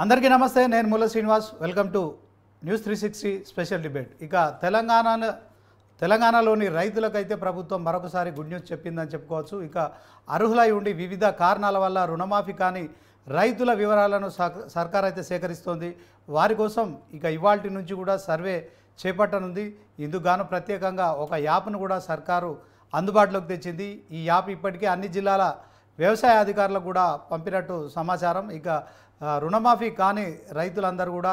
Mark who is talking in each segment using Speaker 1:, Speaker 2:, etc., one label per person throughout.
Speaker 1: అందరికీ నమస్తే. నేను Mulla Srinivas. Welcome to news 360 special debate. ఇక తెలంగాణలోని రైతులకైతే ప్రభుత్వం మరొకసారి గుడ్ న్యూస్ చెప్పిందని చెప్పుకోవచ్చు. ఇక అర్హులై ఉండి వివిధ కారణాల వల్ల రుణమాఫీ కాని రైతుల వివరాలను సర్కార్ అయితే సేకరిస్తోంది. వారి కోసం ఇక ఇవాల్టి నుంచి కూడా సర్వే చేపట్టనుంది. ఇందుకు గాను ప్రత్యేకంగా ఒక యాప్ను కూడా సర్కారు అందుబాటులోకి తెచ్చింది. ఈ యాప్ ఇప్పటికే అన్ని జిల్లాల వ్యవసాయ అధికారులకు కూడా పంపినట్టు సమాచారం. ఇక రుణమాఫీ కాని రైతులందరూ కూడా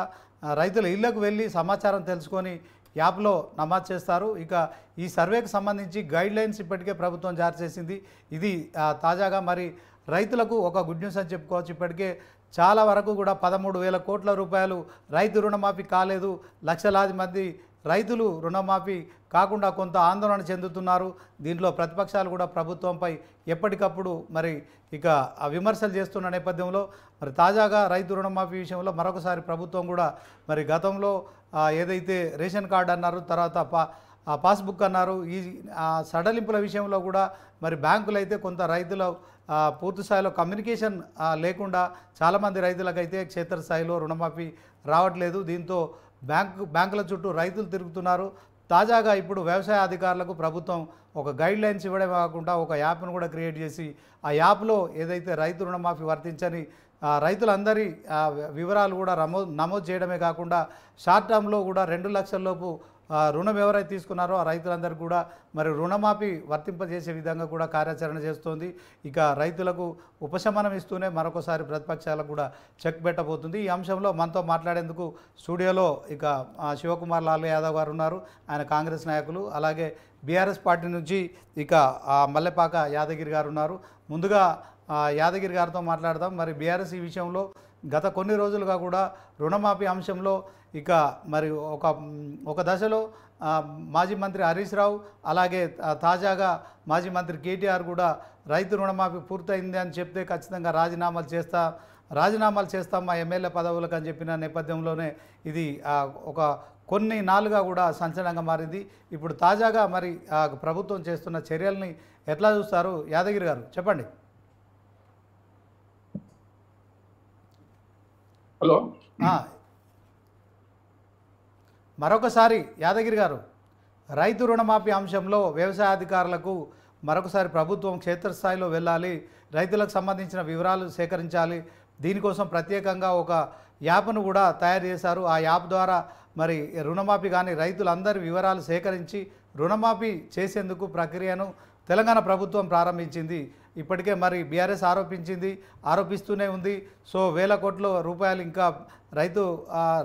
Speaker 1: రైతుల ఇళ్లకు వెళ్ళి సమాచారం తెలుసుకొని యాప్లో నమోదు చేస్తారు. ఇక ఈ సర్వేకి సంబంధించి గైడ్లైన్స్ ఇప్పటికే ప్రభుత్వం జారీ చేసింది. ఇది తాజాగా మరి రైతులకు ఒక గుడ్ న్యూస్ అని చెప్పుకోవచ్చు. ఇప్పటికే చాలా వరకు కూడా 13,000 కోట్ల రూపాయలు రైతు రుణమాఫీ కాలేదు. లక్షలాది మంది రైతులు రుణమాఫీ కాకుండా కొంత ఆందోళన చెందుతున్నారు. దీంట్లో ప్రతిపక్షాలు కూడా ప్రభుత్వంపై ఎప్పటికప్పుడు మరి ఇక విమర్శలు చేస్తున్న నేపథ్యంలో మరి తాజాగా రైతు రుణమాఫీ విషయంలో మరొకసారి ప్రభుత్వం కూడా మరి గతంలో ఏదైతే రేషన్ కార్డు అన్నారు, తర్వాత పాస్బుక్ అన్నారు, ఈ సడలింపుల విషయంలో కూడా మరి బ్యాంకులు అయితే కొంత రైతుల పూర్తి స్థాయిలో కమ్యూనికేషన్ లేకుండా చాలామంది రైతులకైతే క్షేత్రస్థాయిలో రుణమాఫీ రావట్లేదు. దీంతో బ్యాంకుల చుట్టూ రైతులు తిరుగుతున్నారు. తాజాగా ఇప్పుడు వ్యవసాయ అధికారులకు ప్రభుత్వం ఒక గైడ్లైన్స్ ఇవ్వడమే కాకుండా ఒక యాప్ను కూడా క్రియేట్ చేసి ఆ యాప్లో ఏదైతే రైతు రుణమాఫీ వర్తించని రైతులందరి వివరాలు కూడా నమోదు చేయడమే కాకుండా షార్ట్ టర్మ్లో కూడా 2 లక్షల లోపు రుణం ఎవరైతే తీసుకున్నారో ఆ రైతులందరికీ కూడా మరి రుణమాఫీ వర్తింపజేసే విధంగా కూడా కార్యాచరణ చేస్తోంది. ఇక రైతులకు ఉపశమనం ఇస్తూనే మరొకసారి ప్రతిపక్షాలకు కూడా చెక్ పెట్టబోతుంది. ఈ అంశంలో మనతో మాట్లాడేందుకు స్టూడియోలో ఇక శివకుమార్ లాల్ యాదవ్ గారు ఉన్నారు. ఆయన కాంగ్రెస్ నాయకులు. అలాగే బీఆర్ఎస్ పార్టీ నుంచి ఇక మల్లెపాక యాదగిరి గారు ఉన్నారు. ముందుగా యాదగిరి గారితో మాట్లాడదాం. మరి బీఆర్ఎస్ ఈ విషయంలో గత కొన్ని రోజులుగా కూడా రుణమాఫీ అంశంలో ఇక మరి ఒక దశలో మాజీ మంత్రి హరీష్ రావు, అలాగే తాజాగా మాజీ మంత్రి కేటీఆర్ కూడా రైతు రుణమాఫీ పూర్తయింది అని చెప్తే ఖచ్చితంగా రాజీనామాలు చేస్తాం మా ఎమ్మెల్యే పదవులకు అని చెప్పిన నేపథ్యంలోనే ఇది ఒక కొన్ని నాలుగా కూడా సంచలనంగా మారింది. ఇప్పుడు తాజాగా మరి ప్రభుత్వం చేస్తున్న చర్యల్ని ఎట్లా చూస్తారు? యాదగిరి గారు చెప్పండి.
Speaker 2: హలో,
Speaker 1: మరొకసారి యాదగిరి గారు, రైతు రుణమాఫీ అంశంలో వ్యవసాయ అధికారులకు మరొకసారి ప్రభుత్వం క్షేత్రస్థాయిలో వెళ్ళాలి, రైతులకు సంబంధించిన వివరాలు సేకరించాలి, దీనికోసం ప్రత్యేకంగా ఒక యాప్ను కూడా తయారు చేశారు. ఆ యాప్ ద్వారా మరి రుణమాఫీ కానీ రైతులందరి వివరాలు సేకరించి రుణమాఫీ చేసేందుకు ప్రక్రియను తెలంగాణ ప్రభుత్వం ప్రారంభించింది. ఇప్పటికే మరి బీఆర్ఎస్ ఆరోపిస్తూనే ఉంది. సో 1,000 కోట్ల రూపాయలు ఇంకా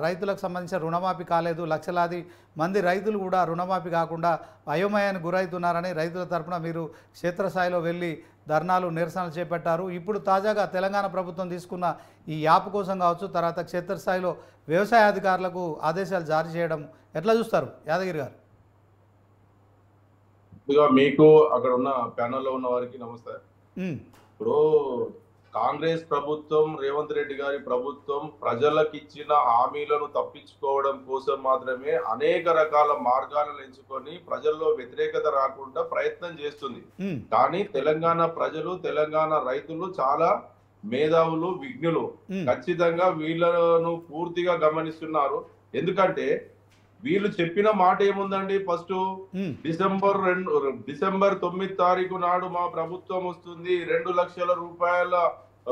Speaker 1: రైతులకు సంబంధించిన రుణమాఫీ కాలేదు. లక్షలాది మంది రైతులు కూడా రుణమాఫీ కాకుండా అయోమయానికి గురవుతున్నారని రైతుల తరఫున మీరు క్షేత్రస్థాయిలో వెళ్ళి ధర్నాలు, నిరసనలు చేపట్టారు. ఇప్పుడు తాజాగా తెలంగాణ ప్రభుత్వం తీసుకున్న ఈ యాప్ కోసం కావచ్చు, తర్వాత క్షేత్రస్థాయిలో వ్యవసాయ అధికారులకు ఆదేశాలు జారీ చేయడం ఎట్లా చూస్తారు యాదగిరి గారు?
Speaker 2: మీకు అక్కడ ఉన్న ప్యానెల్లో ఉన్న వారికి నమస్తే. ఇప్పుడు కాంగ్రెస్ ప్రభుత్వం, రేవంత్ రెడ్డి గారి ప్రభుత్వం ప్రజలకు ఇచ్చిన హామీలను తప్పించుకోవడం కోసం మాత్రమే అనేక రకాల మార్గాలను ఎంచుకొని ప్రజల్లో వ్యతిరేకత రాకుండా ప్రయత్నం చేస్తుంది. కానీ తెలంగాణ ప్రజలు, తెలంగాణ రైతులు చాలా మేధావులు, విజ్ఞులు. ఖచ్చితంగా వీళ్ళను పూర్తిగా గమనిస్తున్నారు. ఎందుకంటే వీళ్ళు చెప్పిన మాట ఏముందండి? ఫస్ట్ డిసెంబర్ 9 తారీఖు నాడు మా ప్రభుత్వం వస్తుంది, 2 లక్షల రూపాయల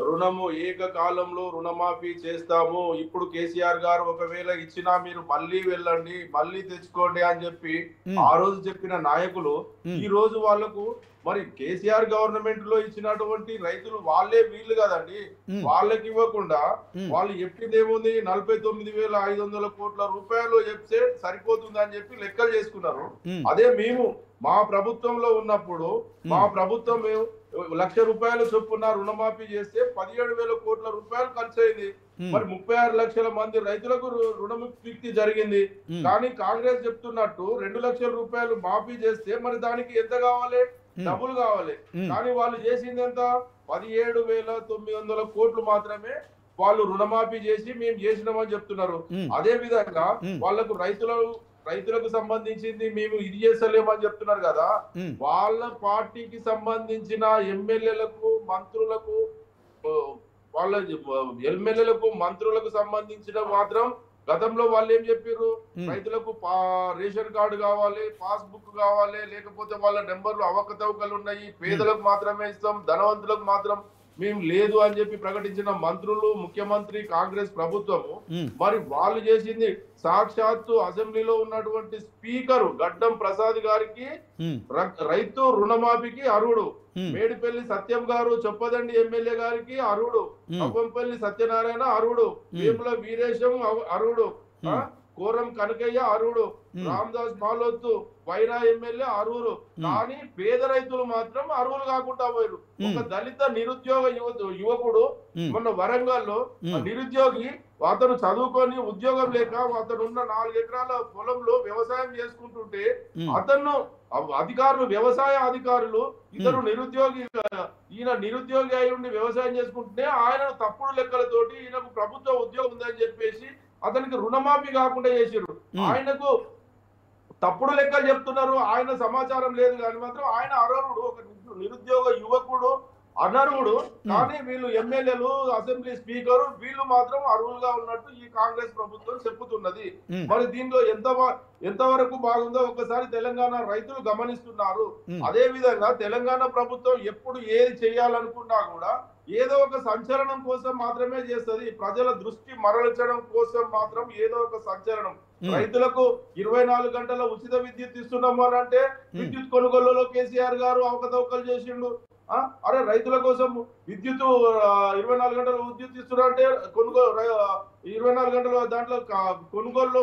Speaker 2: రుణము ఏకకాలంలో రుణమాఫీ చేస్తాము. ఇప్పుడు కేసీఆర్ గారు ఒకవేళ ఇచ్చినా మీరు మళ్ళీ వెళ్ళండి, మళ్ళీ తెచ్చుకోండి అని చెప్పి ఆ రోజు చెప్పిన నాయకులు ఈ రోజు వాళ్లకు మరి కేసీఆర్ గవర్నమెంట్ లో ఇచ్చినటువంటి రైతులు వాళ్ళే వీళ్ళు కదండి, వాళ్ళకి ఇవ్వకుండా వాళ్ళు చెప్పింది ఏముంది? 49,500 కోట్ల రూపాయలు చెప్తే సరిపోతుంది అని చెప్పి లెక్కలు చేసుకున్నారు. అదే మేము మా ప్రభుత్వంలో ఉన్నప్పుడు మా ప్రభుత్వం 1,00,000 రూపాయల చొప్పున రుణమాఫీ చేస్తే 17,000 కోట్ల రూపాయలు ఖర్చు అయింది. మరి 36 లక్షల మంది రైతులకు రుణముక్తి జరిగింది. కానీ కాంగ్రెస్ చెప్తున్నట్టు 2 లక్షల రూపాయలు మాఫీ చేస్తే మరి దానికి ఎంత కావాలి? డబ్బులు కావాలి. కానీ వాళ్ళు చేసింది ఎంత? 17,900 కోట్లు మాత్రమే వాళ్ళు రుణమాఫీ చేసి మేము చేసినామని చెప్తున్నారు. అదే విధంగా వాళ్లకు రైతులకు సంబంధించింది మేము ఇది చేస్తలేమని చెప్తున్నారు కదా. వాళ్ళ పార్టీకి సంబంధించిన ఎమ్మెల్యేలకు, మంత్రులకు వాళ్ళ ఎమ్మెల్యేలకు మంత్రులకు సంబంధించిన మాత్రం గతంలో వాళ్ళు ఏం చెప్పారు, రైతులకు రేషన్ కార్డు కావాలి, పాస్బుక్ కావాలి, లేకపోతే వాళ్ళ నెంబర్లు అవకతవకలు ఉన్నాయి, పేదలకు మాత్రమే ఇస్తాం, ధనవంతులకు మాత్రం మేము లేదు అని చెప్పి ప్రకటించిన మంత్రులు, ముఖ్యమంత్రి, కాంగ్రెస్ ప్రభుత్వము మరి వాళ్ళు చేసింది సాక్షాత్తు అసెంబ్లీలో ఉన్నటువంటి స్పీకరు గడ్డం ప్రసాద్ గారికి రైతు రుణమాఫీకి అర్హుడు, మేడిపల్లి సత్యం గారు చొప్పదండి ఎమ్మెల్యే గారికి అర్హుడు, అవ్వంపల్లి సత్యనారాయణ అర్హుడు, వేముల వీరేశం అర్హుడు, కోరం కనకయ్య అర్హుడు, రామదాస్ మాలోత్తు వైరా ఎమ్మెల్యే అర్హులు. కానీ పేద రైతులు మాత్రం అర్హులు కాకుండా పోయారు. ఒక దళిత నిరుద్యోగ యువకుడు మొన్న వరంగల్లో నిరుద్యోగి, అతను చదువుకొని ఉద్యోగం లేక అతను ఉన్న 4 ఎకరాల పొలంలో వ్యవసాయం చేసుకుంటుంటే అతను అధికారులు, వ్యవసాయ అధికారులు ఇతను నిరుద్యోగి, ఈయన నిరుద్యోగి అయి ఉండి వ్యవసాయం చేసుకుంటుంటే ఆయన తప్పుడు లెక్కలతోటి ఈయనకు ప్రభుత్వ ఉద్యోగం ఉందని చెప్పేసి అతనికి రుణమాఫీ కాకుండా చేసిర్రు. ఆయనకు తప్పుడు లెక్కలు చెప్తున్నారు, ఆయన సమాచారం లేదు కానీ మాత్రం ఆయన అర్హుడు, ఒక నిరుద్యోగ యువకుడు అనర్హుడు. కానీ వీళ్ళు ఎమ్మెల్యేలు, అసెంబ్లీ స్పీకరు వీళ్ళు మాత్రం అర్హులుగా ఉన్నట్టు ఈ కాంగ్రెస్ ప్రభుత్వం చెప్పుతున్నది. మరి దీనిలో ఎంతవరకు బాగుందో ఒకసారి తెలంగాణ రైతులు గమనిస్తున్నారు. అదే విధంగా తెలంగాణ ప్రభుత్వం ఎప్పుడు ఏది చేయాలనుకున్నా కూడా ఏదో ఒక సంచలనం కోసం మాత్రమే చేస్తుంది. ప్రజల దృష్టి మరల్చడం కోసం మాత్రం ఏదో ఒక సంచలనం. రైతులకు 24 గంటల ఉచిత విద్యుత్ ఇస్తున్నాము అని అంటే విద్యుత్ కొనుగోలులో కేసీఆర్ గారు అవకతవకలు చేసిండు. అరే రైతుల కోసం విద్యుత్ 24 గంటలు విద్యుత్ ఇస్తున్నారంటే కొనుగోలు 24 గంటల దాంట్లో కొనుగోలులో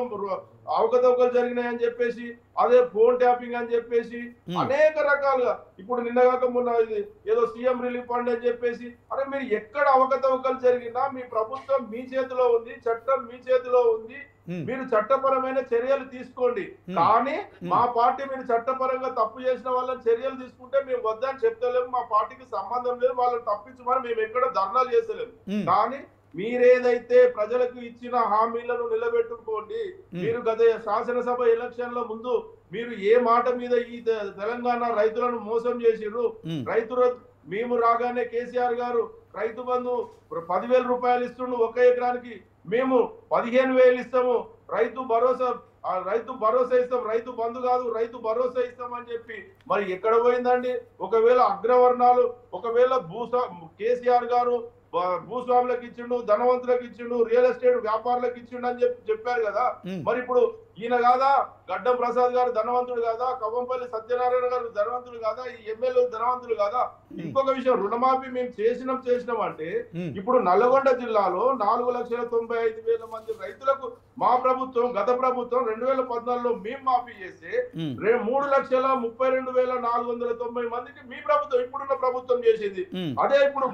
Speaker 2: అవకతవకలు జరిగినాయని చెప్పేసి, అదే ఫోన్ ట్యాపింగ్ అని చెప్పేసి అనేక రకాలుగా, ఇప్పుడు నిన్నగాక మొన్న ఇది ఏదో సీఎం రిలీఫ్ ఫండ్ అని చెప్పేసి, అరే మీరు ఎక్కడ అవకతవకలు జరిగినా మీ ప్రభుత్వం మీ చేతిలో ఉంది, చట్టం మీ చేతిలో ఉంది, మీరు చట్టపరమైన చర్యలు తీసుకోండి. కానీ మా పార్టీ మీరు చట్టపరంగా తప్పు చేసిన వాళ్ళని చర్యలు తీసుకుంటే మేము వద్దని చెప్తలేము, మా పార్టీకి సంబంధం లేదు, వాళ్ళని తప్పించమని మేము ఎక్కడ ధర్నాలు చేస్తలేము. కానీ మీరేదైతే ప్రజలకు ఇచ్చిన హామీలను నిలబెట్టుకోండి. మీరు గత శాసనసభ ఎలక్షన్ లో ముందు మీరు ఏ మాట మీద ఈ తెలంగాణ రైతులను మోసం చేసిర్రు. రైతులు మేము రాగానే కేసీఆర్ గారు రైతు బంధు 10,000 రూపాయలు ఇస్తుండు, 1 ఎకరానికి మేము 15,000 ఇస్తాము, రైతు భరోసా ఇస్తాం, రైతు బంధు కాదు రైతు భరోసా ఇస్తాం అని చెప్పి మరి ఎక్కడ పోయిందండి? ఒకవేళ అగ్రవర్ణాలు, ఒకవేళ కేసీఆర్ గారు భూస్వాములకు ఇచ్చిండు, ధనవంతులకు ఇచ్చిండు, రియల్ ఎస్టేట్ వ్యాపారులకు ఇచ్చిండు అని చెప్పారు కదా. మరి ఇప్పుడు ఈయన కాదా, గడ్డం ప్రసాద్ గారు ధనవంతుడు కాదా, కవ్వంపల్లి సత్యనారాయణ గారు ధనవంతుడు కాదా, ఈ ఎమ్మెల్యేలు ధనవంతులు కాదా? ఇంకొక విషయం, రుణమాఫీ మేము చేసినాం అంటే ఇప్పుడు నల్గొండ జిల్లాలో 4,95,000 మంది రైతులకు మా ప్రభుత్వం, గత ప్రభుత్వం 2014లో మేము మాఫీ చేస్తే 3,32,490 మందికి మీ ప్రభుత్వం, ఇప్పుడున్న ప్రభుత్వం చేసింది. అదే ఇప్పుడు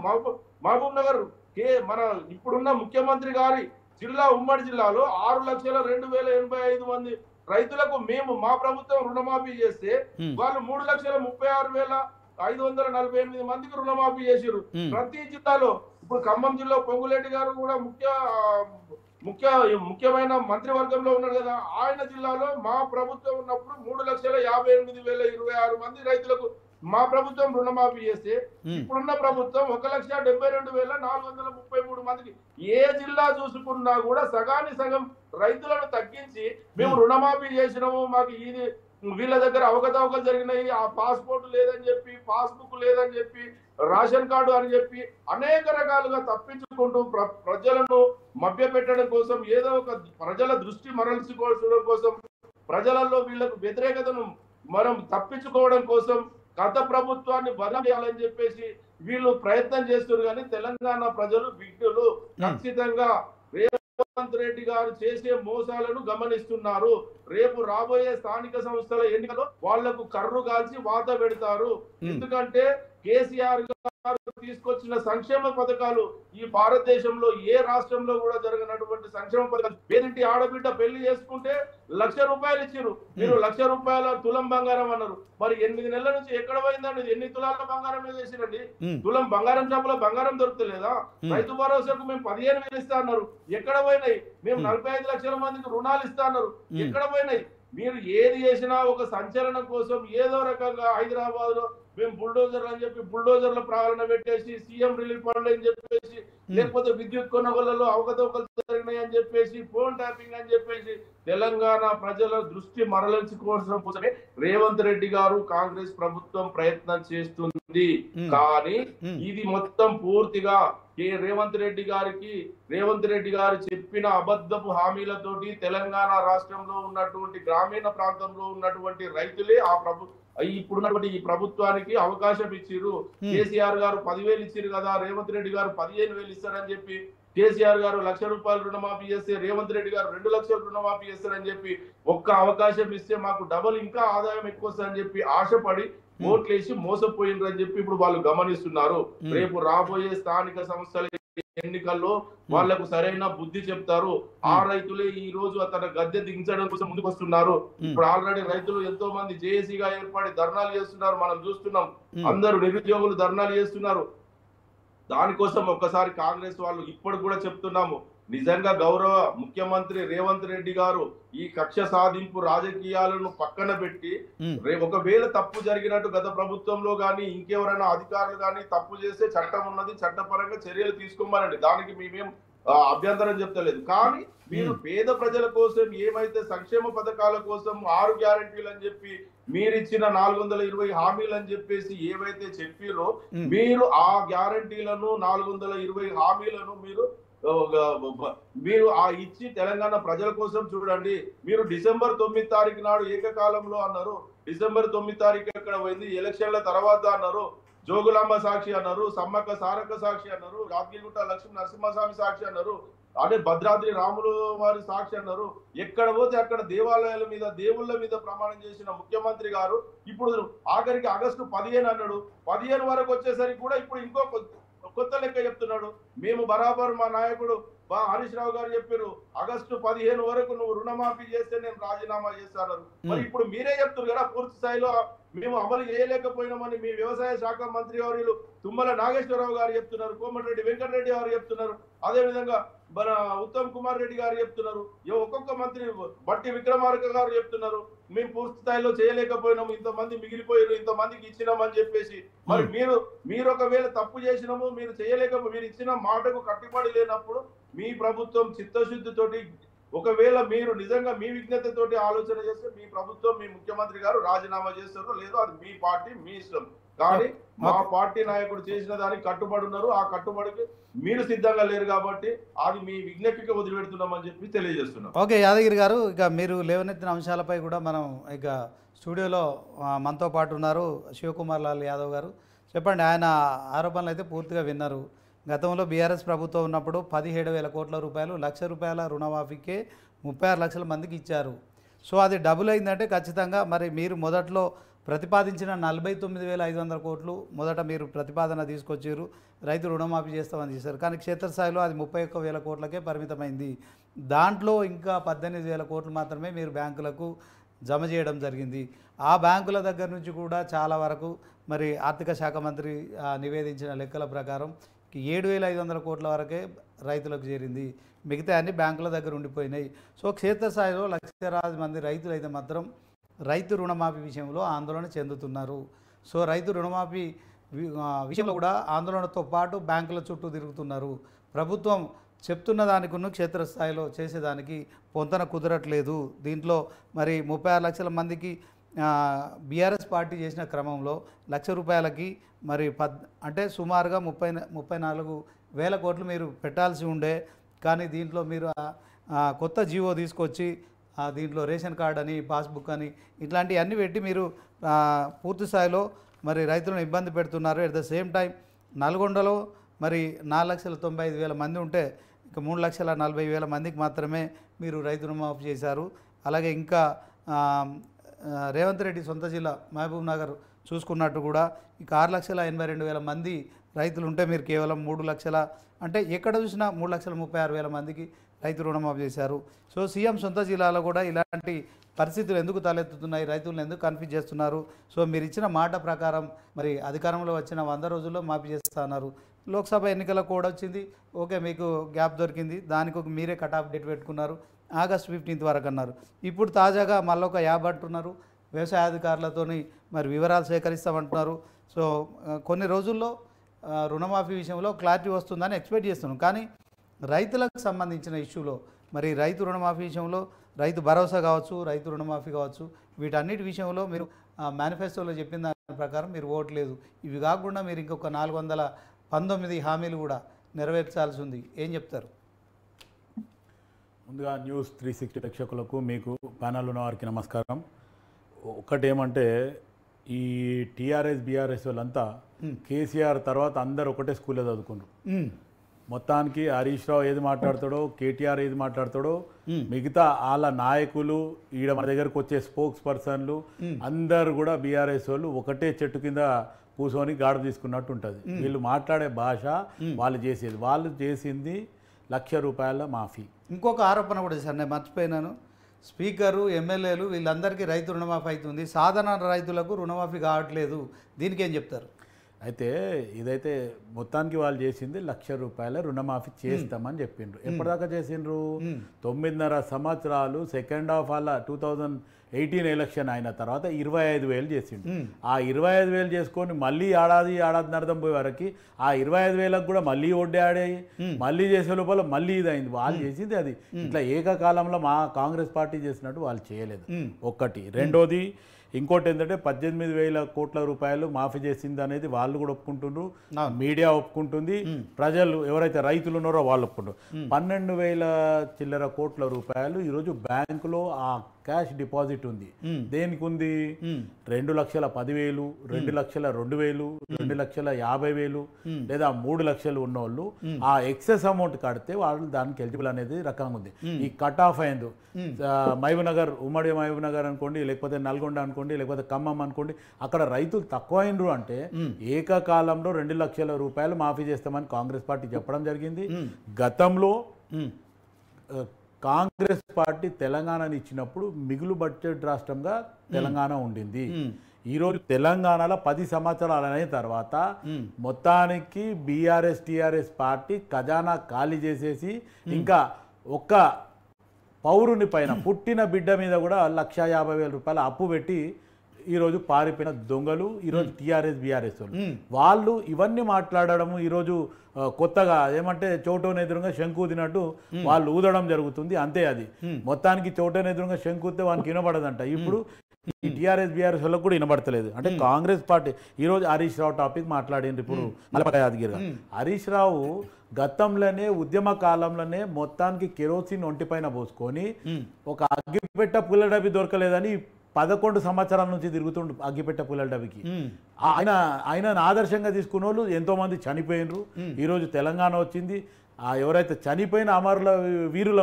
Speaker 2: మహబూబ్ నగర్ మన ఇప్పుడున్న ముఖ్యమంత్రి గారి జిల్లా, ఉమ్మడి జిల్లాలో 6,02,085 మంది రైతులకు మా ప్రభుత్వం రుణమాఫీ చేస్తే వాళ్ళు 3,36,548 మందికి రుణమాఫీ చేసిరు. ప్రతి జిల్లాలో ఇప్పుడు ఖమ్మం జిల్లా పొంగులేటి గారు కూడా ముఖ్యమైన మంత్రివర్గంలో ఉన్నారు కదా, ఆయన జిల్లాలో మా ప్రభుత్వం ఉన్నప్పుడు 3,58,026 మంది రైతులకు మా ప్రభుత్వం రుణమాఫీ చేస్తే ఇప్పుడున్న ప్రభుత్వం 1,72,433 మందికి. ఏ జిల్లా చూసుకున్నా కూడా సగానికి సగం రైతులను తగ్గించి మేము రుణమాఫీ చేసినాము, మాకు ఇది వీళ్ళ దగ్గర అవకతవకలు జరిగినాయి, ఆ పాస్పోర్ట్ లేదని చెప్పి, పాస్బుక్ లేదని చెప్పి, రేషన్ కార్డు అని చెప్పి అనేక రకాలుగా తప్పించుకుంటూ ప్రజలను మభ్యపెట్టడం కోసం, ఏదో ఒక ప్రజల దృష్టి మరల్చుకోవడం కోసం, ప్రజలలో వీళ్ళకు వ్యతిరేకతను మనం తప్పించుకోవడం కోసం గత ప్రభుత్వాన్ని బదనాం చేయాలని చెప్పేసి వీళ్ళు ప్రయత్నం చేస్తున్నారు. కానీ తెలంగాణ ప్రజలు విజ్ఞులు, ఖచ్చితంగా రేవంత్ రెడ్డి గారు చేసే మోసాలను గమనిస్తున్నారు. రేపు రాబోయే స్థానిక సంస్థల ఎన్నికల్లో వాళ్లకు కర్రు కాల్చి వాత పెడతారు. ఎందుకంటే కేసీఆర్ గారు తీసుకొచ్చిన సంక్షేమ పథకాలు ఈ భారతదేశంలో ఏ రాష్ట్రంలో కూడా జరగనటువంటి సంక్షేమ పథకాలు. పేదింటి ఆడబిడ్డ పెళ్లి చేసుకుంటే 1,00,000 రూపాయలు ఇచ్చారు, మీరు 1,00,000 రూపాయల తులం బంగారం అన్నారు. మరి 8 నెలల నుంచి ఎక్కడ పోయిందండి? ఎన్ని తులాల బంగారం చేసిరండి? తులం బంగారం షాపులో బంగారం దొరుకుతలేదా? రైతు భరోసాకు మేము 15,000 ఇస్తా అన్నారు, ఎక్కడ పోయినాయి? మేము 45 లక్షల మందికి రుణాలు ఇస్తా అన్నారు, ఎక్కడ పోయినాయి? మీరు ఏది చేసినా ఒక సంచలనం కోసం ఏదో రకంగా హైదరాబాద్ లో మేము బుల్డోజర్లు అని చెప్పి బుల్డోజర్ల ప్రారంభ పెట్టేసి సీఎం రిలీఫ్ ఫండ్ అని చెప్పేసి, లేకపోతే విద్యుత్ కొనుగోళ్లలో అవకతవకలు జరిగినాయి అని చెప్పేసి, ఫోన్ ట్యాపింగ్ అని చెప్పేసి తెలంగాణ ప్రజల దృష్టి కోసమే రేవంత్ రెడ్డి గారు కాంగ్రెస్ ప్రభుత్వం ప్రయత్నం చేస్తుంది. కానీ ఇది మొత్తం పూర్తిగా రేవంత్ రెడ్డి గారు చెప్పిన అబద్ధపు హామీలతోటి తెలంగాణ రాష్ట్రంలో ఉన్నటువంటి గ్రామీణ ప్రాంతంలో ఉన్నటువంటి రైతులే ఇప్పుడున్నటువంటి ఈ ప్రభుత్వానికి అవకాశం ఇచ్చిర్రు. కేసీఆర్ గారు 10,000 ఇచ్చిర్రు కదా, రేవంత్ రెడ్డి గారు 15,000 ఇస్తారని చెప్పి, కేసీఆర్ గారు ₹1,00,000 రుణమాఫీ చేస్తే రేవంత్ రెడ్డి గారు 2,00,000 రుణమాఫీ చేస్తారని చెప్పి, ఒక్క అవకాశం ఇస్తే మాకు డబుల్ ఇంకా ఆదాయం ఎక్కువ వస్తుందని చెప్పి ఆశపడి ఓట్లేసి మోసపోయిండ్రని చెప్పి ఇప్పుడు వాళ్ళు గమనిస్తున్నారు. రేపు రాబోయే స్థానిక సంస్థల ఎన్నికల్లో వాళ్లకు సరైన బుద్ధి చెప్తారు. ఆ రైతులే ఈ రోజు అతను గద్దె దించడం కోసం ముందుకు వస్తున్నారు. ఇప్పుడు ఆల్రెడీ రైతులు ఎంతో మంది జేఏసీగా ఏర్పడి ధర్నాలు చేస్తున్నారు, మనం చూస్తున్నాం. అందరూ నిరుద్యోగులు ధర్నాలు చేస్తున్నారు. దానికోసం ఒక్కసారి కాంగ్రెస్ వాళ్ళు ఇప్పుడు కూడా చెప్తున్నాము, నిజంగా గౌరవ ముఖ్యమంత్రి రేవంత్ రెడ్డి గారు ఈ కక్ష సాధింపు రాజకీయాలను పక్కన పెట్టి, ఒకవేళ తప్పు జరిగినట్టు గత ప్రభుత్వంలో గానీ ఇంకెవరైనా అధికారులు గానీ తప్పు చేస్తే చట్టం ఉన్నది, చట్టపరంగా చర్యలు తీసుకోమనండి, దానికి మేమేం అభ్యంతరం చెప్తలేదు. కానీ మీరు పేద ప్రజల కోసం ఏమైతే సంక్షేమ పథకాల కోసం 6 గ్యారంటీలు అని చెప్పి మీరిచ్చిన 420 హామీలు అని చెప్పేసి ఏవైతే చెప్పిరో, మీరు ఆ గ్యారంటీలను 420 హామీలను మీరు ఇచ్చి తెలంగాణ ప్రజల కోసం చూడండి. మీరు డిసెంబర్ 9 తారీఖు నాడు ఏకకాలంలో అన్నారు, డిసెంబర్ 9 తారీఖు ఎక్కడ పోయింది, ఎలక్షన్ల తర్వాత అన్నారు, జోగులాంబ సాక్షి అన్నారు, సమ్మక్క సారక్క సాక్షి అన్నారు, రాగిగుట్ట లక్ష్మీ నరసింహస్వామి సాక్షి అన్నారు, అదే భద్రాద్రి రాములు వారి సాక్షి అన్నారు. ఎక్కడ పోతే అక్కడ దేవాలయాల మీద దేవుళ్ళ మీద ప్రమాణం చేసిన ముఖ్యమంత్రి గారు ఇప్పుడు ఆఖరికి ఆగస్టు 15 అన్నాడు. 15 వరకు వచ్చేసరికి కూడా ఇప్పుడు ఇంకో కొత్త లెక్క చెప్తున్నాడు. మేము బరాబర్ మా నాయకుడు హరీష్ రావు గారు చెప్పారు, ఆగస్టు 15 వరకు నువ్వు రుణమాఫీ చేస్తే నేను రాజీనామా చేస్తాను. మరి ఇప్పుడు మీరే చెప్తున్నారు కదా, పూర్తి స్థాయిలో మేము అమలు చేయలేకపోయినామని మీ వ్యవసాయ శాఖ మంత్రి వర్యులు తుమ్మల నాగేశ్వరరావు గారు చెప్తున్నారు, కోమటిరెడ్డి వెంకటరెడ్డి గారు చెప్తున్నారు, అదే విధంగా మన ఉత్తమ్ కుమార్ రెడ్డి గారు చెప్తున్నారు, ఒక్కొక్క మంత్రి బట్టి విక్రమార్క గారు చెప్తున్నారు, మేము పూర్తి స్థాయిలో చేయలేకపోయినాము, ఇంతమంది మిగిలిపోయారు, ఇంతమందికి ఇచ్చినామని చెప్పేసి. మరి మీరు ఒకవేళ తప్పు చేసినాము, మీరు మీరు ఇచ్చిన మాటకు కట్టుబడి లేనప్పుడు మీ ప్రభుత్వం చిత్తశుద్ధితోటి, ఒకవేళ మీరు నిజంగా మీ విజ్ఞతతోటి ఆలోచన చేస్తే మీ ప్రభుత్వం, మీ ముఖ్యమంత్రి గారు రాజీనామా చేస్తారో లేదో అది మీ పార్టీ, మీ ఇష్టం. కానీ మా పార్టీ నాయకుడు చేసిన దానికి కట్టుబడి ఉన్నారు. ఆ కట్టుబడికి మీరు సిద్ధంగా లేరు కాబట్టి అది మీ విజ్ఞప్తికి వదిలిపెడుతున్నామని చెప్పి తెలియజేస్తున్నాం.
Speaker 1: ఓకే యాదగిరి గారు, ఇక మీరు లేవనెత్తిన అంశాలపై కూడా మనం ఇక స్టూడియోలో మనతో పాటు ఉన్నారు శివకుమార్ లాల్ యాదవ్ గారు. చెప్పండి, ఆయన ఆరోపణలు అయితే పూర్తిగా విన్నారు. గతంలో బీఆర్ఎస్ ప్రభుత్వం ఉన్నప్పుడు 17,000 కోట్ల రూపాయలు, ₹1,00,000 రుణమాఫీకే 36 లక్షల మందికి ఇచ్చారు. సో అది డబుల్ అయిందంటే ఖచ్చితంగా మరి మీరు మొదట్లో ప్రతిపాదించిన 49,500 కోట్లు మొదట మీరు ప్రతిపాదన తీసుకొచ్చారు, రైతు రుణమాఫీ చేస్తామని చేశారు. కానీ క్షేత్రస్థాయిలో అది 31,000 కోట్లకే పరిమితమైంది. దాంట్లో ఇంకా 18,000 కోట్లు మాత్రమే మీరు బ్యాంకులకు జమ చేయడం జరిగింది. ఆ బ్యాంకుల దగ్గర నుంచి కూడా చాలా వరకు మరి ఆర్థిక శాఖ మంత్రి నివేదించిన లెక్కల ప్రకారం 7,500 కోట్ల వరకే రైతులకు చేరింది, మిగతా అన్ని బ్యాంకుల దగ్గర ఉండిపోయినాయి. సో క్షేత్రస్థాయిలో లక్షలాది మంది రైతులు అయితే మాత్రం రైతు రుణమాఫీ విషయంలో ఆందోళన చెందుతున్నారు. సో రైతు రుణమాఫీ విషయంలో కూడా ఆందోళనతో పాటు బ్యాంకుల చుట్టూ తిరుగుతున్నారు. ప్రభుత్వం చెప్తున్న దానికున్న క్షేత్రస్థాయిలో చేసేదానికి పొంతన కుదరట్లేదు. దీంట్లో మరి 36 లక్షల మందికి బీఆర్ఎస్ పార్టీ చేసిన క్రమంలో ₹1,00,000కి మరి అంటే సుమారుగా 34,000 కోట్లు మీరు పెట్టాల్సి ఉండే. కానీ దీంట్లో మీరు కొత్త జీవో తీసుకొచ్చి దీంట్లో రేషన్ కార్డ్ అని, పాస్బుక్ అని ఇట్లాంటివన్నీ పెట్టి మీరు పూర్తి స్థాయిలో మరి రైతులను ఇబ్బంది పెడుతున్నారు. ఎట్ ద సేమ్ టైం నల్గొండలో మరి 4,95,000 మంది ఉంటే ఇక 3,40,000 మందికి మాత్రమే మీరు రైతు రుణమాఫీ చేశారు. అలాగే ఇంకా రేవంత్ రెడ్డి సొంత జిల్లా మహబూబ్ నగర్ చూసుకున్నట్టు కూడా ఇక 6,82,000 మంది రైతులు ఉంటే మీరు కేవలం 3 లక్షల, అంటే ఎక్కడ చూసినా 3,36,000 మందికి రైతు రుణమాఫీ చేశారు. సో సీఎం సొంత జిల్లాలో కూడా ఇలాంటి పరిస్థితులు ఎందుకు తలెత్తుతున్నాయి, రైతులను ఎందుకు కన్ఫ్యూజ్ చేస్తున్నారు? సో మీరు ఇచ్చిన మాట ప్రకారం మరి అధికారంలో వచ్చిన 100 రోజుల్లో మాఫీ చేస్తా అన్నారు. లోక్సభ ఎన్నికల కోడ్ వచ్చింది, ఓకే మీకు గ్యాప్ దొరికింది, దానికి ఒక మీరే కట్ ఆఫ్ డేట్ పెట్టుకున్నారు, ఆగస్ట్ 15 వరకు అన్నారు. ఇప్పుడు తాజాగా మళ్ళీ ఒక యాప్ అంటున్నారు, వ్యవసాయాధికారులతోని మరి వివరాలు సేకరిస్తామంటున్నారు. సో కొన్ని రోజుల్లో రుణమాఫీ విషయంలో క్లారిటీ వస్తుందని ఎక్స్పెక్ట్ చేస్తున్నాం. కానీ రైతులకు సంబంధించిన ఇష్యూలో మరి రైతు రుణమాఫీ విషయంలో రైతు భరోసా కావచ్చు, రైతు రుణమాఫీ కావచ్చు, వీటన్నిటి విషయంలో మీరు మేనిఫెస్టోలో చెప్పిన దాని ప్రకారం మీరు ఓట్లేదు. ఇవి కాకుండా మీరు ఇంకొక 419 హామీలు కూడా నెరవేర్చాల్సి ఉంది. ఏం చెప్తారు?
Speaker 3: ముందుగా న్యూస్ 360 ప్రేక్షకులకు మీకు ప్యానల్ ఉన్న వారికి నమస్కారం. ఒకటేమంటే ఈ టీఆర్ఎస్ బీఆర్ఎస్ వాళ్ళంతా కేసీఆర్ తర్వాత అందరు ఒకటే స్కూల్లో చదువుకున్నారు. మొత్తానికి హరీష్ రావు ఏది మాట్లాడతాడో, కేటీఆర్ ఏది మాట్లాడతాడో, మిగతా వాళ్ళ నాయకులు ఈడ మన దగ్గరకు వచ్చే స్పోక్స్ పర్సన్లు అందరు కూడా బీఆర్ఎస్ వాళ్ళు ఒకటే చెట్టు కింద కూర్చొని గాడు తీసుకున్నట్టు ఉంటుంది. వీళ్ళు మాట్లాడే భాష, వాళ్ళు చేసింది ₹1,00,000 మాఫీ.
Speaker 1: ఇంకొక ఆరోపణ కూడా సార్, నేను మర్చిపోయినాను. స్పీకరు, ఎమ్మెల్యేలు వీళ్ళందరికీ రైతు రుణమాఫీ అవుతుంది, సాధారణ రైతులకు రుణమాఫీ కావట్లేదు. దీనికి ఏం చెప్తారు?
Speaker 3: అయితే ఇదైతే మొత్తానికి వాళ్ళు చేసింది ₹1,00,000 రుణమాఫీ చేస్తామని చెప్పిండ్రు. ఎప్పటిదాకా చేసిండ్రు? 9.5 సంవత్సరాలు సెకండ్ హాఫ్ అలా 2018 ఎలక్షన్ అయిన తర్వాత 25,000 చేసిండు. ఆ 25,000 చేసుకొని మళ్ళీ ఏడాదిన్నర పోయే వరకు ఆ 25,000కు కూడా మళ్ళీ వడ్డీ ఆడాయి. మళ్ళీ చేసే లోపల మళ్ళీ ఇది అయింది. వాళ్ళు చేసింది అది. ఇట్లా ఏకకాలంలో మా కాంగ్రెస్ పార్టీ చేసినట్టు వాళ్ళు చేయలేదు. ఒక్కటి. రెండోది ఇంకోటి ఏంటంటే 18,000 కోట్ల రూపాయలు మాఫీ చేసింది అనేది వాళ్ళు కూడా ఒప్పుకుంటున్నారు, మీడియా ఒప్పుకుంటుంది, ప్రజలు ఎవరైతే రైతులు ఉన్నారో వాళ్ళు ఒప్పుకుంటారు. 12,000 చిల్లర కోట్ల రూపాయలు ఈరోజు బ్యాంకులో ఆ క్యాష్ డిపాజిట్ ఉంది. దేనికి ఉంది? 2,10,000, 2,02,000, 2,50,000 లేదా 3 లక్షలు ఉన్నోళ్ళు ఆ ఎక్సెస్ అమౌంట్ కడితే వాళ్ళు దానికి ఎలిజిబుల్ అనేది రకంగా ఉంది. ఈ కట్ ఆఫ్ అయింది. మహబూబ్నగర్, ఉమ్మడి మహబూబ్నగర్ అనుకోండి, లేకపోతే నల్గొండ అనుకోండి, లేకపోతే ఖమ్మం అనుకోండి, అక్కడ రైతులు తక్కువ అయినరు అంటే ఏకకాలంలో 2,00,000 రూపాయలు మాఫీ చేస్తామని కాంగ్రెస్ పార్టీ చెప్పడం జరిగింది. గతంలో కాంగ్రెస్ పార్టీ తెలంగాణని ఇచ్చినప్పుడు మిగులు బడ్జెట్ రాష్ట్రంగా తెలంగాణ ఉండింది. ఈరోజు తెలంగాణలో 10 సంవత్సరాలు అయిన తర్వాత మొత్తానికి బీఆర్ఎస్ టీఆర్ఎస్ పార్టీ ఖజానా ఖాళీ చేసేసి ఇంకా ఒక్క పౌరుని పైన పుట్టిన బిడ్డ మీద కూడా ₹1,50,000 అప్పు పెట్టి ఈరోజు పారిపోయిన దొంగలు ఈరోజు టీఆర్ఎస్ బీఆర్ఎస్ వాళ్ళు ఇవన్నీ మాట్లాడడము ఈరోజు కొత్తగా ఏమంటే చోటోని ఎదురుగా శంకు తినట్టు వాళ్ళు ఊదడం జరుగుతుంది. అంతే. అది మొత్తానికి చోటోని ఎదురుగా శంకుతే వానికి వినబడదంట. ఇప్పుడు ఈ టీఆర్ఎస్ బీఆర్ఎస్ వాళ్ళకు కూడా వినబడతలేదు. అంటే కాంగ్రెస్ పార్టీ ఈరోజు హరీష్ రావు టాపిక్ మాట్లాడింది. ఇప్పుడు మలపక యాదగిరిగా హరీష్ రావు గతంలోనే ఉద్యమ కాలంలోనే మొత్తానికి కెరోసిన్ ఒంటిపైన పోసుకొని ఒక అగ్గిపెట్ట పుల్ల డబ్బి దొరకలేదని 11 సంవత్సరాల నుంచి తిరుగుతుండు అగ్గిపెట్ట పుల్ల డబ్బికి. ఆయన ఆదర్శంగా తీసుకున్న వాళ్ళు ఎంతో మంది చనిపోయినరు. ఈరోజు తెలంగాణ వచ్చింది. ఎవరైతే చనిపోయిన అమరుల వీరుల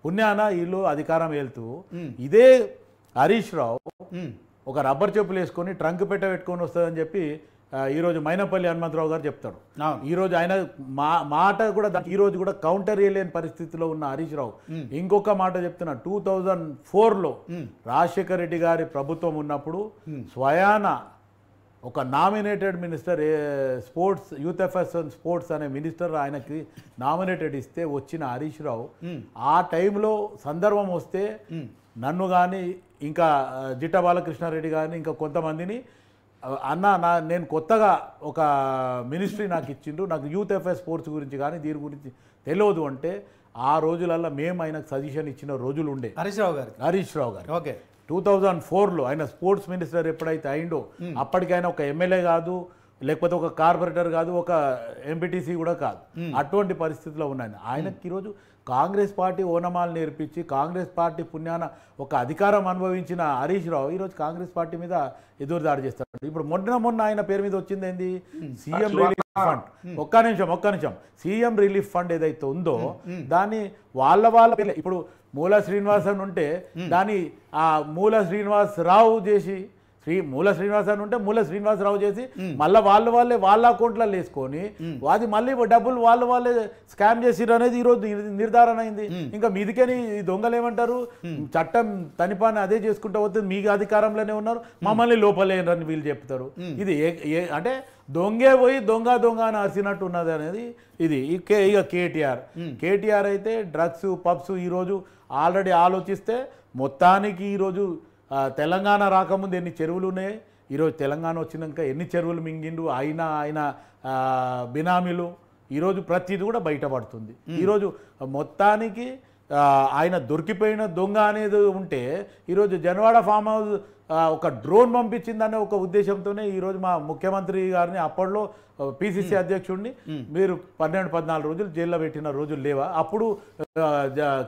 Speaker 3: పుణ్యాన వీళ్ళు అధికారం వెళ్తూ ఇదే హరీష్ రావు ఒక రబ్బర్ చెప్పులు వేసుకొని ట్రంక్ పెట్టుకొని వస్తుందని చెప్పి ఈరోజు మైనపల్లి హనుమంతరావు గారు చెప్తాడు. ఈరోజు ఆయన మాట కూడా ఈరోజు కూడా కౌంటర్ చేయలేని పరిస్థితిలో ఉన్న హరీష్ రావు ఇంకొక మాట చెప్తున్నా. 2004లో రాజశేఖర రెడ్డి గారి ప్రభుత్వం ఉన్నప్పుడు స్వయాన ఒక nominated minister sports, youth affairs and sports అనే మినిస్టర్ ఆయనకి నామినేటెడ్ ఇస్తే వచ్చిన హరీష్ రావు ఆ టైంలో సందర్భం వస్తే నన్ను కానీ ఇంకా జిట్ట బాలకృష్ణారెడ్డి కానీ ఇంకా కొంతమందిని నేను కొత్తగా ఒక మినిస్ట్రీ నాకు ఇచ్చిండు, నాకు యూత్ అఫైర్స్ స్పోర్ట్స్ గురించి కానీ దీని గురించి తెలియదు అంటే ఆ రోజులలో మేము ఆయనకు సజెషన్ ఇచ్చిన రోజులు ఉండే. హరీష్ రావు గారు ఓకే 2004లో ఆయన స్పోర్ట్స్ మినిస్టర్ ఎప్పుడైతే అయిండో అప్పటికైనా ఒక ఎమ్మెల్యే కాదు, లేకపోతే ఒక కార్పొరేటర్ కాదు, ఒక ఎంపీటీసీ కూడా కాదు. అటువంటి పరిస్థితిలో ఉన్నాయి. ఆయనకి ఈరోజు కాంగ్రెస్ పార్టీ ఓనమాలు నేర్పించి కాంగ్రెస్ పార్టీ పుణ్యాన ఒక అధికారం అనుభవించిన హరీష్ రావు ఈరోజు కాంగ్రెస్ పార్టీ మీద ఎదురుదాడి చేస్తాడు. ఇప్పుడు మొన్న ఆయన పేరు మీద వచ్చింది ఏంది? CM relief fund. ఒక్క నిమిషం సీఎం రిలీఫ్ ఫండ్ ఏదైతే ఉందో దాన్ని వాళ్ళ ఇప్పుడు మూల శ్రీనివాస్ అని ఉంటే దాన్ని ఆ మూల శ్రీనివాస్ రావు చేసి మూల శ్రీనివాస్ అని ఉంటే మూల శ్రీనివాసరావు చేసి మళ్ళీ వాళ్ళ అకౌంట్లలో వేసుకొని అది మళ్ళీ డబ్బులు వాళ్ళే స్కామ్ చేసిరు అనేది ఈరోజు నిర్ధారణ అయింది. ఇంకా మీదికని దొంగలు ఏమంటారు, చట్టం తని పని అదే చేసుకుంటూ పోతే మీ అధికారంలోనే ఉన్నారు, మమ్మల్ని లోపలేనని వీళ్ళు చెప్తారు. ఇది అంటే దొంగే పోయి దొంగ అని అరిసినట్టు ఉన్నది అనేది ఇది. ఇక కేటీఆర్ అయితే డ్రగ్స్ పబ్స్ ఈరోజు ఆల్రెడీ ఆలోచిస్తే మొత్తానికి ఈరోజు తెలంగాణ రాకముందు ఎన్ని చెరువులు ఉన్నాయి, ఈరోజు తెలంగాణ వచ్చినాక ఎన్ని చెరువులు మింగిండు, ఆయన బినామీలు, ఈరోజు ప్రతిది కూడా బయటపడుతుంది. ఈరోజు మొత్తానికి ఆయన దొరికిపోయిన దొంగ అనేది ఉంటే ఈరోజు జనవాడ ఫామ్ హౌస్ ఒక డ్రోన్ పంపించిందనే ఒక ఉద్దేశంతోనే ఈరోజు మా ముఖ్యమంత్రి గారిని అప్పట్లో పిసిసి అధ్యక్షుడిని మీరు 12-14 రోజులు జైల్లో పెట్టిన రోజులు లేవా? అప్పుడు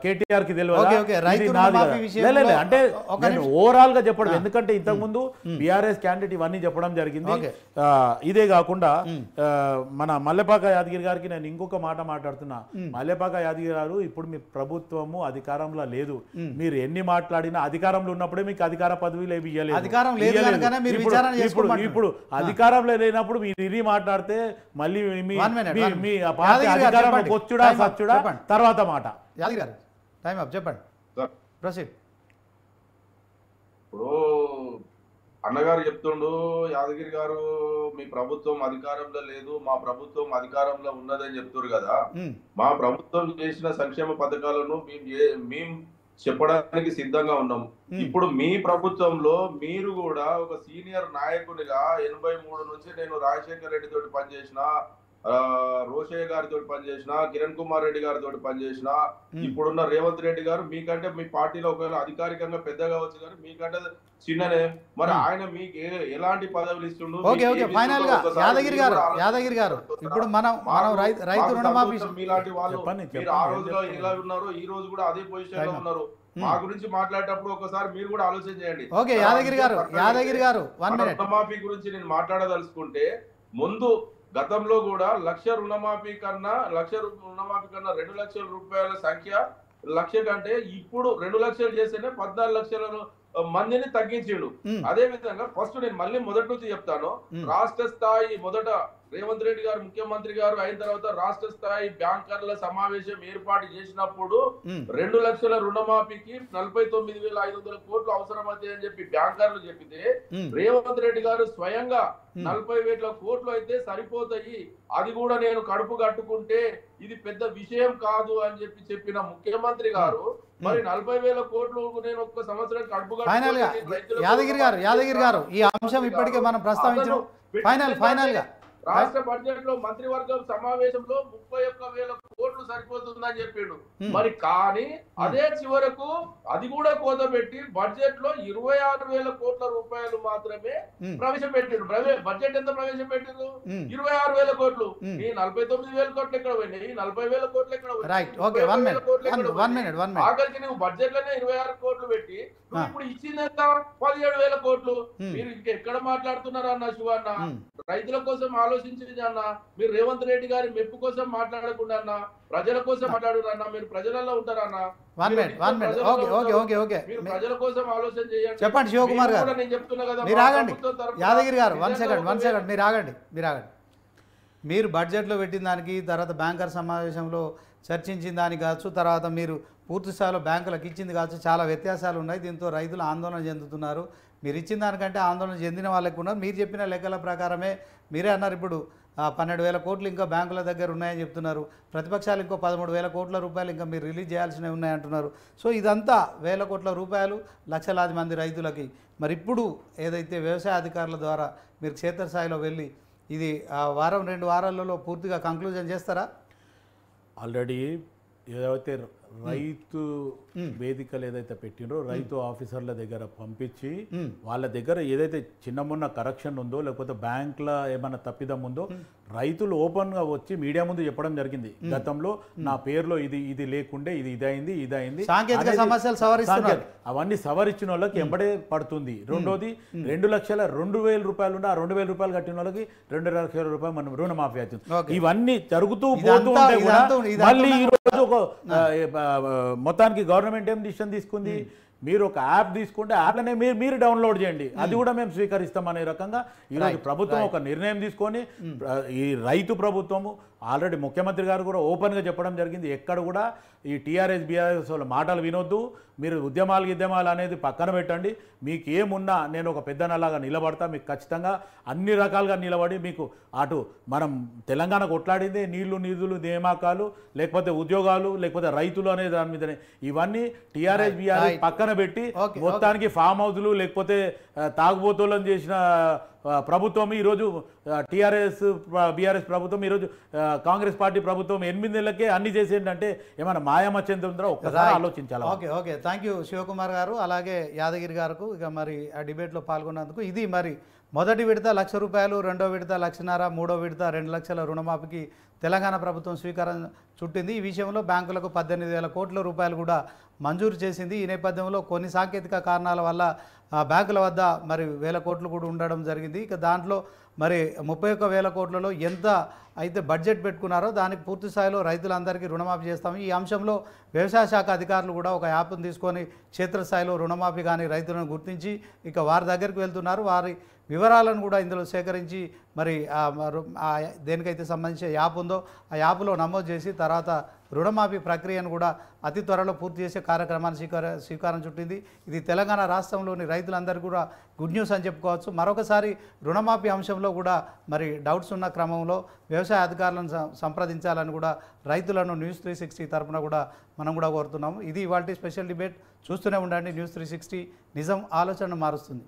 Speaker 3: కేటీఆర్కి తెలియదు అంటే నేను ఓవరాల్ గా చెప్పడం, ఎందుకంటే ఇంతకుముందు బీఆర్ఎస్ క్యాండిడేట్ ఇవన్నీ చెప్పడం జరిగింది. ఇదే కాకుండా మన మల్లెపాక యాదగిరి గారికి నేను ఇంకొక మాట మాట్లాడుతున్నా. మల్లెపాక యాదగిరి గారు ఇప్పుడు మీ ప్రభుత్వము అధికారంలో లేదు, మీరు ఎన్ని మాట్లాడినా అధికారంలో ఉన్నప్పుడే మీకు అధికార పదవిలు ఏమి ఇవ్వలేదు. ఇప్పుడు అధికారంలో లేనప్పుడు మీరు ఇది మాట్లాడితే మళ్ళీ మీ పార్టీ అధికారంలో వచ్చుడా సచ్చుడా తర్వాత మాట.
Speaker 1: చెప్పండి.
Speaker 2: ఇప్పుడు అన్నగారు చెప్తుండు, యాదగిరి గారు మీ ప్రభుత్వం అధికారంలో లేదు, మా ప్రభుత్వం అధికారంలో ఉన్నదని చెప్తున్నారు కదా. మా ప్రభుత్వం చేసిన సంక్షేమ పథకాలను మేము చెప్పడానికి సిద్ధంగా ఉన్నాం. ఇప్పుడు మీ ప్రభుత్వంలో మీరు కూడా ఒక సీనియర్ నాయకునిగా 83 నుంచి నేను రాజశేఖర్ రెడ్డి తోటి పనిచేసిన, రోషయ్య గారితో పనిచేసిన, కిరణ్ కుమార్ రెడ్డి గారితో పనిచేసిన, ఇప్పుడున్న రేవంత్ రెడ్డి గారు మీకంటే మీ పార్టీలో ఒకవేళ అధికారికంగా పెద్దగా వచ్చు కానీ మీకంటే చిన్ననే. మరి ఆయన మీకు ఎలాంటి పదవులు ఇస్తుండ్రు?
Speaker 1: యాదగిరి గారు ఇప్పుడు మనం రైతు రుణమాఫీ
Speaker 2: మీలాంటి వాళ్ళు మీరు ఆ రోజులో ఎలా ఉన్నారో ఈ రోజు కూడా అదే పొజిషన్ లో ఉన్నారు. మా గురించి మాట్లాడేటప్పుడు ఒకసారి మీరు కూడా ఆలోచన చేయండి.
Speaker 1: యాదగిరి గారు
Speaker 2: రుణమాఫీ గురించి నేను మాట్లాడదలుచుకుంటే, ముందు గతంలో కూడా 1,00,000 రుణమాఫీ కన్నా 2 లక్షల రూపాయల సంఖ్య 1,00,000 కంటే ఇప్పుడు 2 లక్షలు చేస్తేనే 14 లక్షల మందిని తగ్గించాడు. అదే విధంగా ఫస్ట్ నేను మళ్ళీ మొదటి నుంచి చెప్తాను, రాష్ట్ర స్థాయి మొదట రేవంత్ రెడ్డి గారు ముఖ్యమంత్రి గారు అయిన తర్వాత రాష్ట్ర స్థాయి బ్యాంకర్ల సమావేశం ఏర్పాటు చేసినప్పుడు 2 లక్షల రుణమాఫీకి 49,500 కోట్లు అవసరమవుతాయి అని చెప్పి బ్యాంకర్లు చెప్పితే, రేవంత్ రెడ్డి గారు స్వయంగా 40,000 కోట్లు అయితే సరిపోతాయి, అది కూడా నేను కడుపు కట్టుకుంటే ఇది పెద్ద విషయం కాదు అని చెప్పిన ముఖ్యమంత్రి గారు మరి 40,000 కోట్లు నేను ఒక్క సంవత్సరం కడుపు
Speaker 1: యాదగిరి గారు ఈ అంశం ఇప్పటికే మనం ప్రస్తావించాం. ఫైనల్ గా
Speaker 2: రాష్ట్ర బడ్జెట్ లో మంత్రివర్గం సమావేశంలో 31,000 కోట్లు సరిపోతుందని చెప్పిండు. మరి కానీ అదే చివరకు అది కూడా కోత పెట్టి బడ్జెట్ లో 26,000 కోట్ల రూపాయలు మాత్రమే ప్రవేశపెట్టిండు. బడ్జెట్ ఎంత ప్రవేశపెట్టిండు? 26,000 కోట్లు. ఈ 49,000 కోట్లు ఎక్కడ పోయినాయి? 40,000 కోట్లు ఎక్కడ పోయినాయి? ఆఖరికి నువ్వు బడ్జెట్ లోనే 26 కోట్లు పెట్టి ఇప్పుడు ఇచ్చిందంతా 17,000 కోట్లు. మీరు ఇంకెక్కడ మాట్లాడుతున్నారు అన్న శివన్న? రైతుల కోసం ఆలోచించింది అన్న, మీరు రేవంత్ రెడ్డి గారి మెప్పు కోసం మాట్లాడకుండా అన్న, ప్రజల కోసం మాట్లాడురన్నా, మీరు ప్రజలలో ఉంటారన్నా, మీరు ప్రజల కోసం ఆలోచన చేయండి.
Speaker 1: చెప్పండి శివకుమార్ గారు.
Speaker 2: నేను చెప్తున్నా కదా,
Speaker 1: మీరు ఆగండి. యాదగిరి గారు వన్ సెకండ్ మీరు ఆగండి. మీరు బడ్జెట్లో పెట్టిన దానికి, తర్వాత బ్యాంకర్ సమావేశంలో చర్చించిన దానికి కావచ్చు, తర్వాత మీరు పూర్తి స్థాయిలో బ్యాంకులకు ఇచ్చింది కావచ్చు, చాలా వ్యత్యాసాలు ఉన్నాయి. దీంతో రైతులు ఆందోళన చెందుతున్నారు. మీరు ఇచ్చిన దానికంటే ఆందోళన చెందిన వాళ్ళకు ఉన్నారు. మీరు చెప్పిన లెక్కల ప్రకారమే మీరే అన్నారు, ఇప్పుడు 12,000 కోట్లు ఇంకా బ్యాంకుల దగ్గర ఉన్నాయని చెప్తున్నారు. ప్రతిపక్షాలు ఇంకో 13,000 కోట్ల రూపాయలు ఇంకా మీరు రిలీజ్ చేయాల్సినవి ఉన్నాయంటున్నారు. సో ఇదంతా 1,000 కోట్ల రూపాయలు లక్షలాది మంది రైతులకి. మరి ఇప్పుడు ఏదైతే వ్యవసాయ అధికారుల ద్వారా మీరు క్షేత్రస్థాయిలో వెళ్ళి ఇది వారం 2 వారాలలో పూర్తిగా కంక్లూజన్ చేస్తారా?
Speaker 3: ఆల్రెడీ ఏదైతే రైతు వేదికలు ఏదైతే పెట్టినో రైతు ఆఫీసర్ల దగ్గర పంపించి వాళ్ళ దగ్గర ఏదైతే చిన్న మొన్న కరెక్షన్ ఉందో లేకపోతే బ్యాంకుల ఏమైనా తప్పిదం ఉందో రైతులు ఓపెన్గా వచ్చి మీడియా ముందు చెప్పడం జరిగింది. గతంలో నా పేరులో ఇది లేకుండే ఇది అయింది
Speaker 1: సాంకేతిక సమస్యలు సవరిస్తున్నారు,
Speaker 3: అవన్నీ సవరించిన వాళ్ళకి ఎంబడే పడుతుంది. రెండోది 2,02,000 రూపాయలు ఉంటే ఆ 2,000 రూపాయలు కట్టిన వాళ్ళకి 2 లక్షల రూపాయలు మనం రుణమాఫీ అవుతుంది. ఇవన్నీ జరుగుతూ పోతూ ఉంటే కూడా మళ్ళీ ఈ రోజు ఒక మొత్తానికి గవర్నమెంట్ ఏం డిసిషన్ తీసుకుంది, మీరు ఒక యాప్ తీసుకుంటే యాప్లనే మీరు డౌన్లోడ్ చేయండి, అది కూడా మేము స్వీకరిస్తాం అనే రకంగా ఈరోజు ప్రభుత్వం ఒక నిర్ణయం తీసుకొని ఈ రైతు ప్రభుత్వము ఆల్రెడీ ముఖ్యమంత్రి గారు కూడా ఓపెన్గా చెప్పడం జరిగింది, ఎక్కడ కూడా ఈ టీఆర్ఎస్ బీఆర్ఎస్ వాళ్ళ మాటలు వినొద్దు, మీరు ఉద్యమాలు అనేది పక్కన పెట్టండి, మీకు ఏమున్నా నేను ఒక పెద్దనలాగా నిలబడతా, మీకు ఖచ్చితంగా అన్ని రకాలుగా నిలబడి మీకు అటు మనం తెలంగాణ కొట్లాడిందే నీళ్లు నిధులు నియామకాలు లేకపోతే ఉద్యోగాలు లేకపోతే రైతులు అనే దాని మీదనే, ఇవన్నీ టీఆర్ఎస్ బీఆర్ఎస్ పక్కన పెట్టి మొత్తానికి ఫామ్ హౌస్లు లేకపోతే తాగుబోతులను చేసిన ప్రభుత్వం ఈరోజు టీఆర్ఎస్ బీఆర్ఎస్ ప్రభుత్వం ఈరోజు కాంగ్రెస్ పార్టీ ప్రభుత్వం 8 నెలలకే అన్ని చేసేంటంటే ఏమైనా మాయమచ్చేంద్ర ఒక్కసారి ఆలోచించాలి.
Speaker 1: ఓకే థ్యాంక్ యూ శివకుమార్ గారు, అలాగే యాదగిరి గారు ఇక మరి ఆ డిబేట్లో పాల్గొన్నందుకు. ఇది మరి మొదటి విడత ₹1,00,000, రెండో విడత 1,50,000, మూడో విడత 2 లక్షల రుణమాఫీకి తెలంగాణ ప్రభుత్వం స్వీకారం చుట్టింది. ఈ విషయంలో బ్యాంకులకు 18,000 కోట్ల రూపాయలు కూడా మంజూరు చేసింది. ఈ నేపథ్యంలో కొన్ని సాంకేతిక కారణాల వల్ల బ్యాంకుల వద్ద మరి 1,000 కోట్లు కూడా ఉండడం జరిగింది. ఇక దాంట్లో మరి 31,000 కోట్లలో ఎంత అయితే బడ్జెట్ పెట్టుకున్నారో దానికి పూర్తి స్థాయిలో రైతులందరికీ రుణమాఫీ చేస్తాము. ఈ అంశంలో వ్యవసాయ శాఖ అధికారులు కూడా ఒక యాప్ను తీసుకొని క్షేత్రస్థాయిలో రుణమాఫీ కానీ రైతులను గుర్తించి ఇక వారి దగ్గరికి వెళ్తున్నారు. వారి వివరాలను కూడా ఇందులో సేకరించి మరి దేనికైతే సంబంధించిన యాప్ ఉందో ఆ యాప్లో నమోదు చేసి తర్వాత రుణమాఫీ ప్రక్రియను కూడా అతి త్వరలో పూర్తి చేసే కార్యక్రమాన్ని శ్రీకారం చుట్టింది. ఇది తెలంగాణ రాష్ట్రంలోని రైతులందరికీ కూడా గుడ్ న్యూస్ అని చెప్పుకోవచ్చు. మరొకసారి రుణమాఫీ అంశంలో కూడా మరి డౌట్స్ ఉన్న క్రమంలో వ్యవసాయ అధికారులను సంప్రదించాలని కూడా రైతులను న్యూస్ 360 తరఫున కూడా మనం కూడా కోరుతున్నాము. ఇది ఇవాల్టి స్పెషల్ డిబేట్. చూస్తూనే ఉండండి న్యూస్ 360, నిజం ఆలోచనను మారుస్తుంది.